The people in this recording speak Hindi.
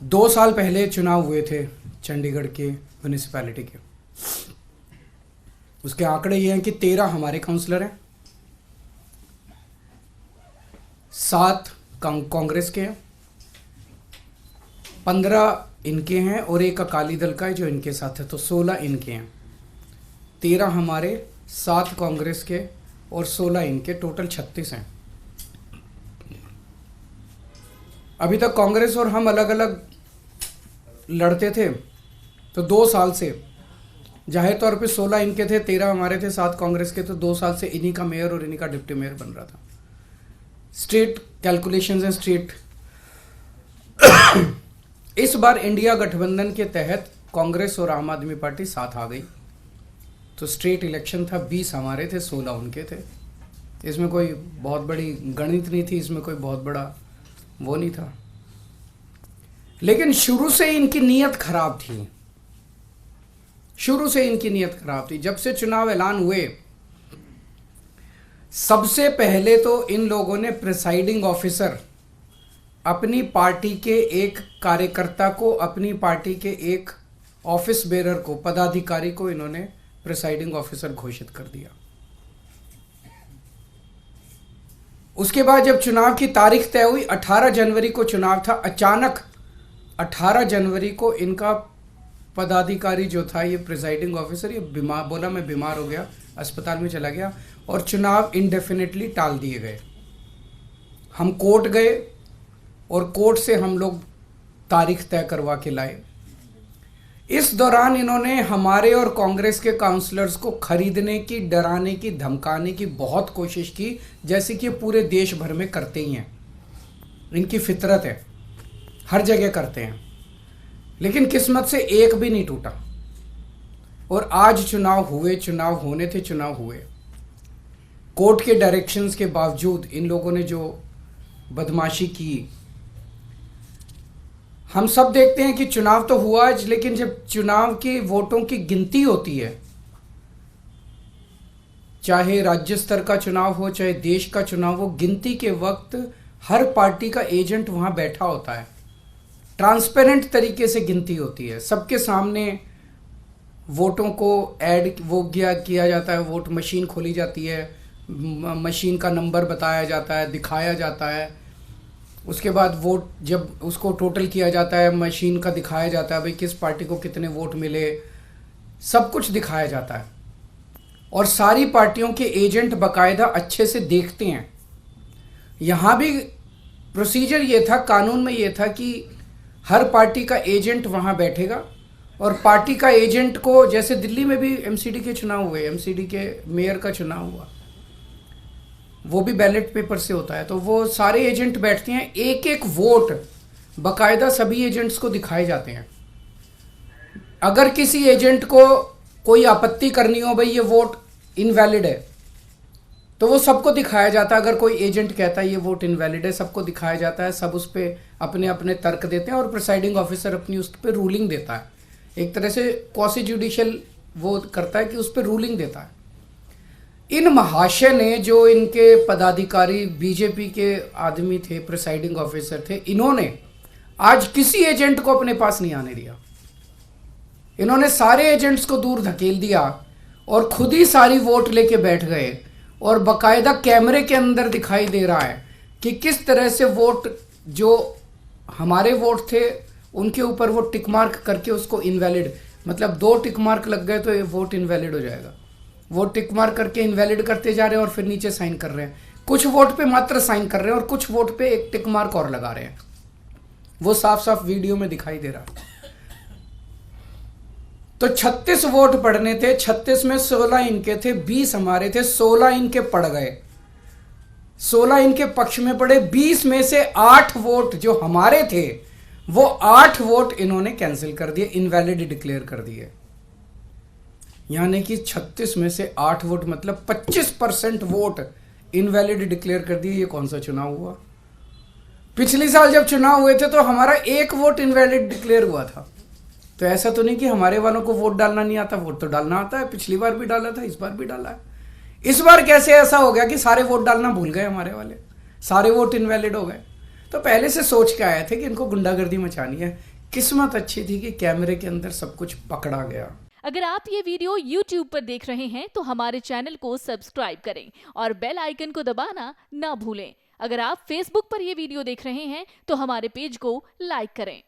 2 साल पहले चुनाव हुए थे चंडीगढ़ के म्यूनिसिपैलिटी के। उसके आंकड़े ये हैं कि 13 हमारे काउंसलर हैं, 7 कांग्रेस के हैं, 15 इनके हैं और एक अकाली दल का है जो इनके साथ है, तो 16 इनके हैं। 13 हमारे, 7 कांग्रेस के और 16 इनके, टोटल 36 हैं। अभी तक कांग्रेस और हम अलग अलग लड़ते थे, तो 2 साल से जाहिर तौर पे 16 इनके थे, 13 हमारे थे, 7 कांग्रेस के, तो 2 साल से इन्हीं का मेयर और इन्हीं का डिप्टी मेयर बन रहा था। स्टेट कैलकुलेशंस हैं, स्टेट इस बार इंडिया गठबंधन के तहत कांग्रेस और आम आदमी पार्टी साथ आ गई, तो स्टेट इलेक्शन था, 20 हमारे थे, 16 उनके थे। इसमें कोई बहुत बड़ी गणित नहीं थी, इसमें कोई बहुत बड़ा वो नहीं था। लेकिन शुरू से इनकी नीयत खराब थी, शुरू से इनकी नीयत खराब थी। जब से चुनाव ऐलान हुए, सबसे पहले तो इन लोगों ने प्रिसाइडिंग ऑफिसर, अपनी पार्टी के एक कार्यकर्ता को, अपनी पार्टी के एक ऑफिस बेरर को, पदाधिकारी को इन्होंने प्रिसाइडिंग ऑफिसर घोषित कर दिया। उसके बाद जब चुनाव की तारीख तय हुई, 18 जनवरी को चुनाव था, अचानक 18 जनवरी को इनका पदाधिकारी जो था, ये प्रिसाइडिंग ऑफिसर, ये बीमार, बोला मैं बीमार हो गया, अस्पताल में चला गया और चुनाव इंडेफिनेटली टाल दिए गए। हम कोर्ट गए और कोर्ट से हम लोग तारीख तय करवा के लाए। इस दौरान इन्होंने हमारे और कांग्रेस के काउंसलर्स को खरीदने की, डराने की, धमकाने की बहुत कोशिश की, जैसे कि पूरे देश भर में करते ही हैं। इनकी फितरत है, हर जगह करते हैं। लेकिन किस्मत से एक भी नहीं टूटा और आज चुनाव हुए, चुनाव होने थे, चुनाव हुए। कोर्ट के डायरेक्शंस के बावजूद इन लोगों ने जो बदमाशी की, हम सब देखते हैं कि चुनाव तो हुआ, लेकिन जब चुनाव के वोटों की गिनती होती है, चाहे राज्य स्तर का चुनाव हो, चाहे देश का चुनाव हो, गिनती के वक्त हर पार्टी का एजेंट वहां बैठा होता है। ट्रांसपेरेंट तरीके से गिनती होती है, सबके सामने वोटों को ऐड वो किया जाता है, वोट मशीन खोली जाती है, मशीन का नंबर बताया जाता है, दिखाया जाता है। उसके बाद वोट जब उसको टोटल किया जाता है, मशीन का दिखाया जाता है भाई किस पार्टी को कितने वोट मिले, सब कुछ दिखाया जाता है। और सारी पार्टियों के एजेंट बाकायदा अच्छे से देखते हैं। यहाँ भी प्रोसीजर ये था, कानून में ये था कि हर पार्टी का एजेंट वहाँ बैठेगा और पार्टी का एजेंट को, जैसे दिल्ली में भी एमसीडी के चुनाव हुए, एमसीडी के मेयर का चुनाव हुआ, वो भी बैलेट पेपर से होता है, तो वो सारे एजेंट बैठते हैं, एक एक वोट बाकायदा सभी एजेंट्स को दिखाए जाते हैं। अगर किसी एजेंट को कोई आपत्ति करनी हो, भाई ये वोट इनवैलिड है, तो वो सबको दिखाया जाता है। अगर कोई एजेंट कहता है ये वोट इनवैलिड है, सबको दिखाया जाता है, सब उस पर अपने अपने तर्क देते हैं और प्रिसाइडिंग ऑफिसर अपनी उस पर रूलिंग देता है। एक तरह से क्वासी जुडिशियल वो करता है कि उस पर रूलिंग देता है। इन महाशय ने, जो इनके पदाधिकारी बीजेपी के आदमी थे, प्रिसाइडिंग ऑफिसर थे, इन्होंने आज किसी एजेंट को अपने पास नहीं आने दिया। इन्होंने सारे एजेंट्स को दूर धकेल दिया और खुद ही सारी वोट लेके बैठ गए और बाकायदा कैमरे के अंदर दिखाई दे रहा है कि किस तरह से वोट, जो हमारे वोट थे उनके ऊपर वो टिक मार्क करके उसको इनवैलिड, मतलब 2 टिक मार्क लग गए तो ये वोट इनवैलिड हो जाएगा। वो टिक मार्क करके इनवैलिड करते जा रहे हैं और फिर नीचे साइन कर रहे हैं। कुछ वोट पे मात्र साइन कर रहे हैं और कुछ वोट पे एक टिक मार्क और लगा रहे हैं। वो साफ साफ वीडियो में दिखाई दे रहा है। तो 36 वोट पड़ने थे, 36 में 16 इनके थे, 20 हमारे थे, 16 इनके पड़ गए, 16 इनके पक्ष में पड़े। 20 में से 8 वोट जो हमारे थे, वो 8 वोट इन्होंने कैंसिल कर दिए, इनवैलिड डिक्लेयर कर दिए। यानी कि 36 में से 8 वोट, मतलब 25% वोट इनवैलिड डिक्लेयर कर दिए। ये कौन सा चुनाव हुआ? पिछले साल जब चुनाव हुए थे तो हमारा 1 वोट इनवैलिड डिक्लेयर हुआ था। तो ऐसा तो नहीं कि हमारे वालों को वोट डालना नहीं आता, वोट तो डालना आता है। पिछली बार भी डाला था, इस बार भी डाला है। इस बार कैसे ऐसा हो गया कि सारे वोट डालना भूल गए हमारे वाले, सारे वोट इनवैलिड हो गए? तो पहले से सोच के आए थे कि इनको गुंडागर्दी मचानी है। किस्मत अच्छी थी कि कैमरे के अंदर सब कुछ पकड़ा गया। अगर आप ये वीडियो YouTube पर देख रहे हैं तो हमारे चैनल को सब्सक्राइब करें और बेल आइकन को दबाना ना भूलें। अगर आप Facebook पर ये वीडियो देख रहे हैं तो हमारे पेज को लाइक करें।